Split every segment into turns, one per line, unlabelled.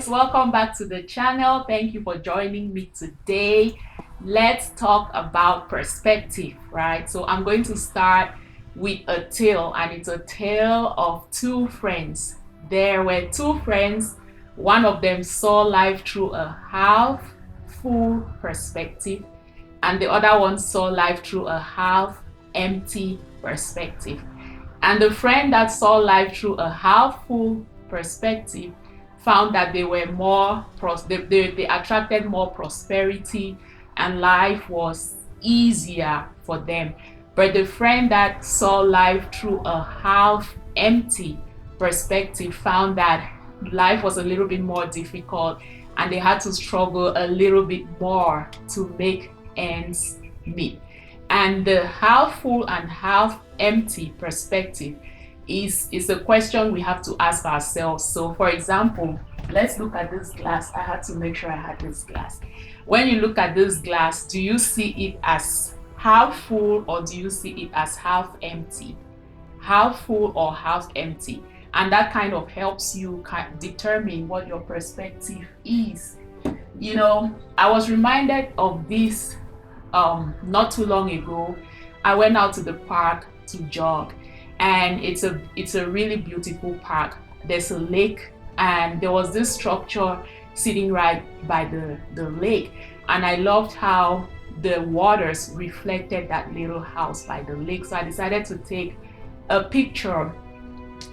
guys, welcome back to the channel. Thank you for joining me today. Let's talk about perspective, right? So I'm going to start with a tale, and it's a tale of two friends. There were two friends. One of them saw life through a half full perspective, and the other one saw life through a half empty perspective. And the friend that saw life through a half full perspective found that they were more they attracted more prosperity, and life was easier for them. But the friend that saw life through a half empty perspective found that life was a little bit more difficult, and they had to struggle a little bit more to make ends meet. And the half full and half empty perspective is a question we have to ask ourselves. So for example, let's look at this glass. I had to make sure I had this glass. When you look at this glass, do you see it as half full, or do you see it as half empty? Half full or half empty? And that kind of helps you determine what your perspective is. You know, I was reminded of this not too long ago. I went out to the park to jog, and it's a really beautiful park. There's a lake, and there was this structure sitting right by the lake, and I loved how the waters reflected that little house by the lake. So I decided to take a picture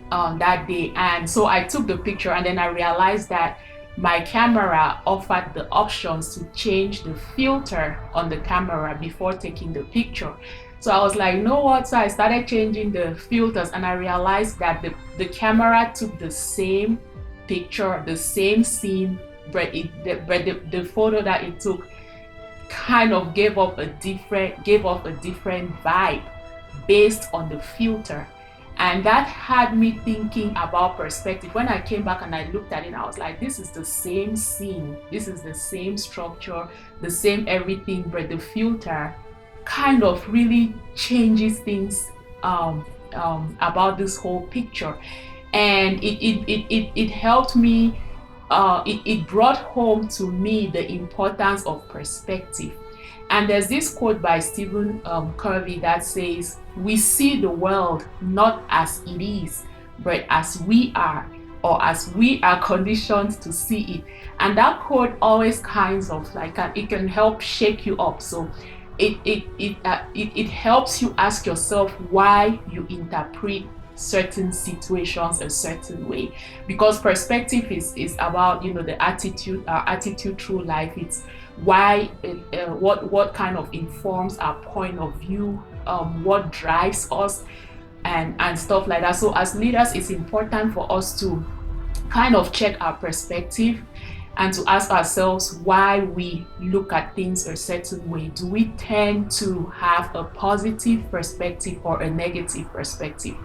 that day, and so I took the picture, and then I realized that my camera offered the options to change the filter on the camera before taking the picture. So I was like, you know what? So I started changing the filters, and I realized that the camera took the same picture, the same scene, but the photo that it took kind of gave off a different vibe based on the filter. And that had me thinking about perspective. When I came back and I looked at it, I was like, this is the same scene, this is the same structure, the same everything, but the filter kind of really changes things about this whole picture. And it helped me, it brought home to me the importance of perspective. And there's this quote by Stephen Covey that says, "We see the world not as it is, but as we are, or as we are conditioned to see it." And that quote always kinds of like, it can help shake you up. So it helps you ask yourself why you interpret certain situations a certain way, because perspective is about, you know, the attitude, our attitude through life. It's why what kind of informs our point of view, what drives us, and stuff like that. So as leaders, it's important for us to kind of check our perspective and to ask ourselves why we look at things a certain way. Do we tend to have a positive perspective or a negative perspective?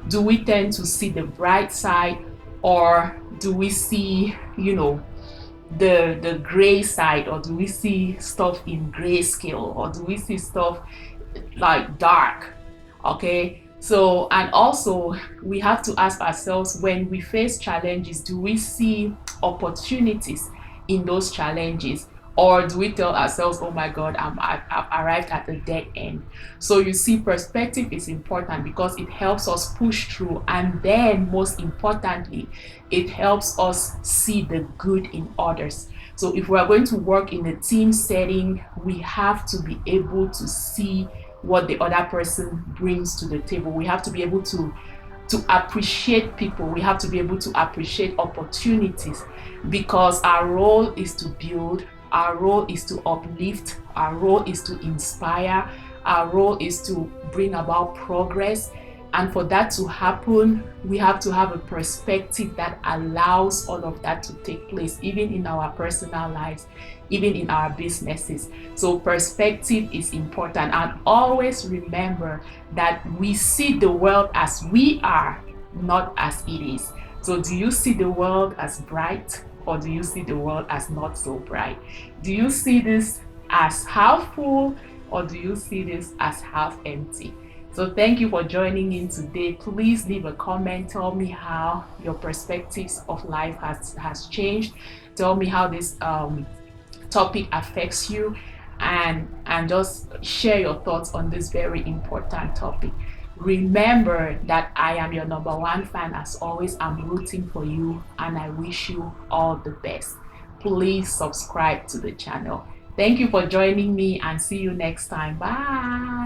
Do we tend to see the bright side, or do we see, you know, the gray side, or do we see stuff in grayscale, or do we see stuff like dark? Okay, so, and also we have to ask ourselves, when we face challenges, do we see opportunities in those challenges, or do we tell ourselves, oh my god, I've arrived at the dead end? So you see, perspective is important because it helps us push through, and then most importantly, it helps us see the good in others. So if we are going to work in a team setting, we have to be able to see what the other person brings to the table. We have to be able to appreciate people. We have to be able to appreciate opportunities, because our role is to build, our role is to uplift, our role is to inspire, our role is to bring about progress. And for that to happen, we have to have a perspective that allows all of that to take place, even in our personal lives, even in our businesses. So perspective is important. And always remember that we see the world as we are, not as it is. So do you see the world as bright, or do you see the world as not so bright? Do you see this as half full, or do you see this as half empty? So thank you for joining in today. Please leave a comment. Tell me how your perspectives of life has changed. Tell me how this topic affects you, and just share your thoughts on this very important topic. Remember that I am your number one fan. As always, I'm rooting for you and I wish you all the best. Please subscribe to the channel. Thank you for joining me and see you next time. Bye.